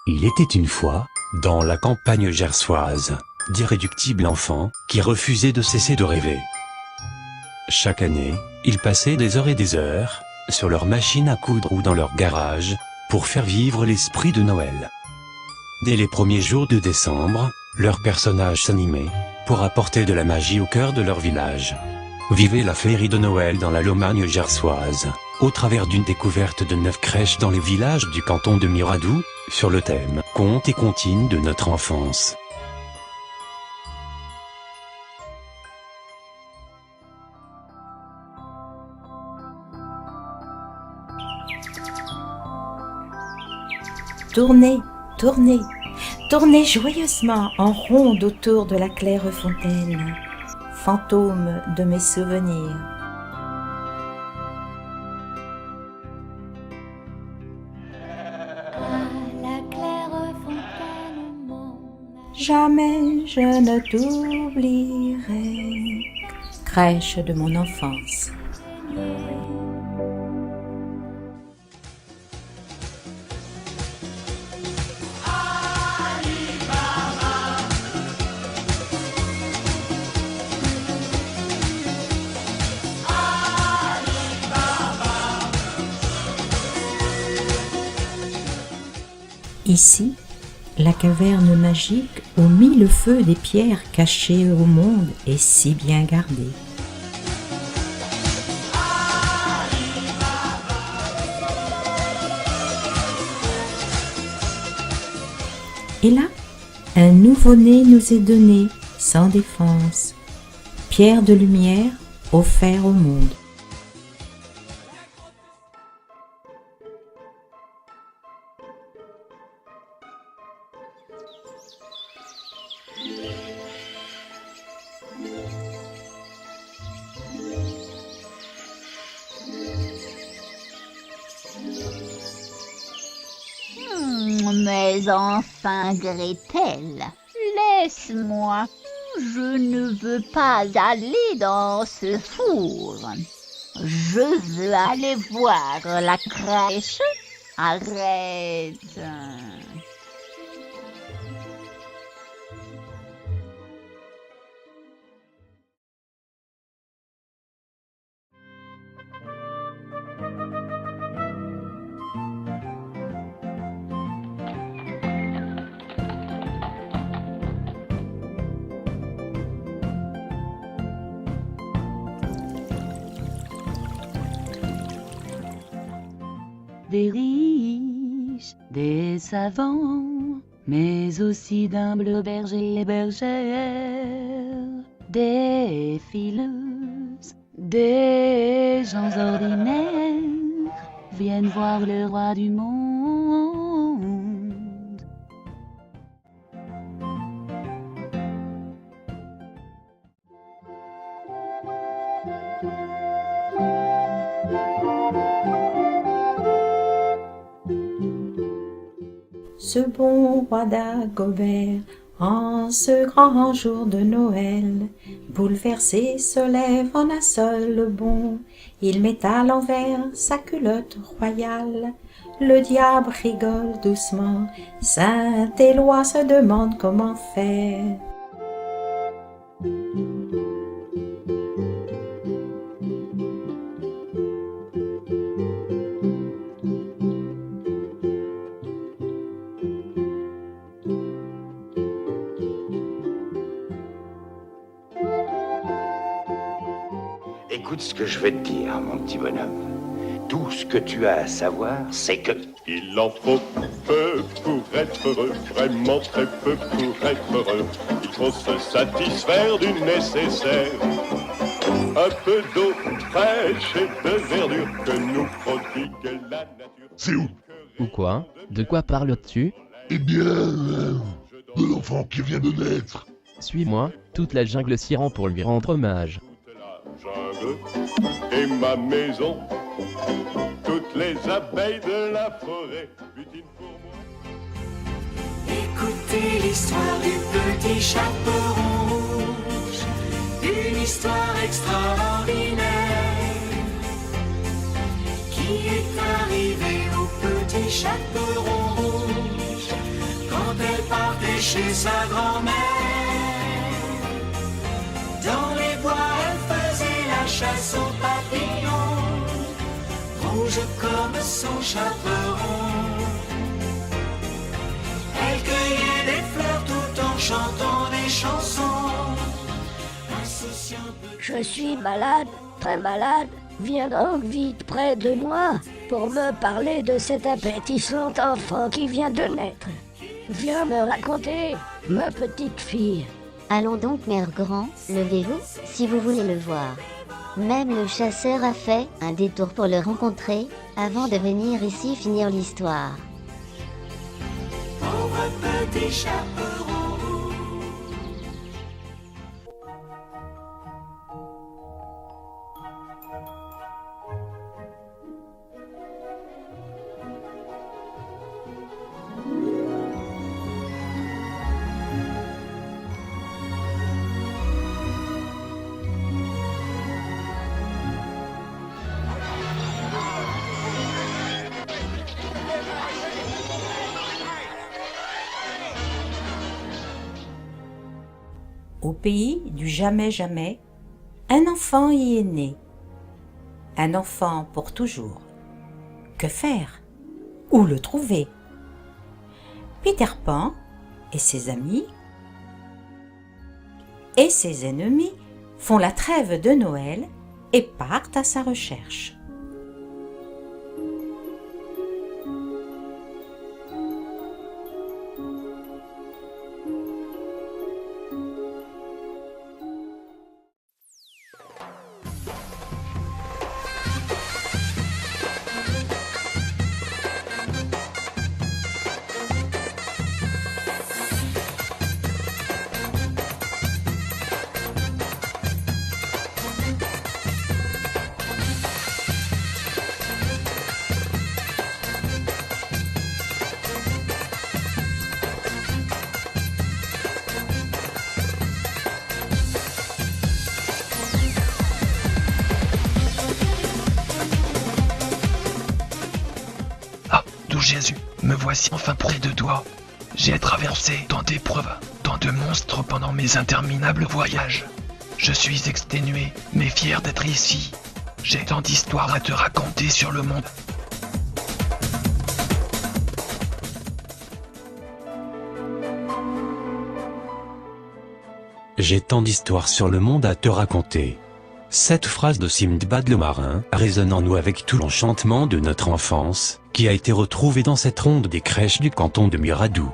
Il était une fois, dans la campagne gersoise, d'irréductibles enfants, qui refusaient de cesser de rêver. Chaque année, ils passaient des heures et des heures, sur leur machine à coudre ou dans leur garage, pour faire vivre l'esprit de Noël. Dès les premiers jours de décembre, leurs personnages s'animaient, pour apporter de la magie au cœur de leur village. Vivez la féerie de Noël dans la Lomagne gersoise, au travers d'une découverte de 9 crèches dans les villages du canton de Miradou, sur le thème « Contes et comptines de notre enfance ». Tournez, tournez, tournez joyeusement en ronde autour de la claire fontaine, fantôme de mes souvenirs. Jamais je ne t'oublierai, crèche de mon enfance. Ici, la caverne magique où 1000 feux des pierres cachées au monde est si bien gardée. Et là, un nouveau-né nous est donné, sans défense, pierre de lumière offert au monde. Mais enfin, Gretel, laisse-moi. Je ne veux pas aller dans ce four. Je veux aller voir la crèche. Arrête. Des riches, des savants, mais aussi d'humbles bergers et bergères, des fileuses, des gens ordinaires viennent voir le roi du monde. Ce bon roi d'Agobert, en ce grand jour de Noël, bouleversé se lève en un seul bond. Il met à l'envers sa culotte royale. Le diable rigole doucement, Saint-Éloi se demande comment faire. Écoute ce que je vais te dire, mon petit bonhomme. Tout ce que tu as à savoir, c'est que... Il en faut peu pour être heureux, vraiment très peu pour être heureux. Il faut se satisfaire du nécessaire. Un peu d'eau fraîche et de verdure que nous prodigue la nature. C'est où? Ou quoi? De quoi parles-tu? Eh bien, de l'enfant qui vient de naître. Suis-moi, toute la jungle s'y rend pour lui rendre hommage. Jungle et ma maison, toutes les abeilles de la forêt butinent pour moi. Écoutez l'histoire du petit chapeau rouge, une histoire extraordinaire qui est arrivée au petit chapeau rouge chez sa grand-mère. Dans les bois, elle faisait la chasse aux papillons, rouge comme son chaperon. Elle cueillait des fleurs tout en chantant des chansons. Je suis malade, très malade. Viens donc vite près de moi pour me parler de cet appétissant enfant qui vient de naître. Viens me raconter, ma petite fille. Allons donc, Mère Grand, levez-vous si vous voulez le voir. Même le chasseur a fait un détour pour le rencontrer avant de venir ici finir l'histoire. Pauvre petit chaperon. Au pays du jamais jamais, un enfant y est né. Un enfant pour toujours. Que faire? Où le trouver? Peter Pan et ses amis et ses ennemis font la trêve de Noël et partent à sa recherche. Jésus, me voici enfin près de toi. J'ai traversé tant d'épreuves, tant de monstres pendant mes interminables voyages. Je suis exténué, mais fier d'être ici. J'ai tant d'histoires à te raconter sur le monde. J'ai tant d'histoires sur le monde à te raconter. Cette phrase de Sindbad le marin résonne en nous avec tout l'enchantement de notre enfance, qui a été retrouvée dans cette ronde des crèches du canton de Miradou.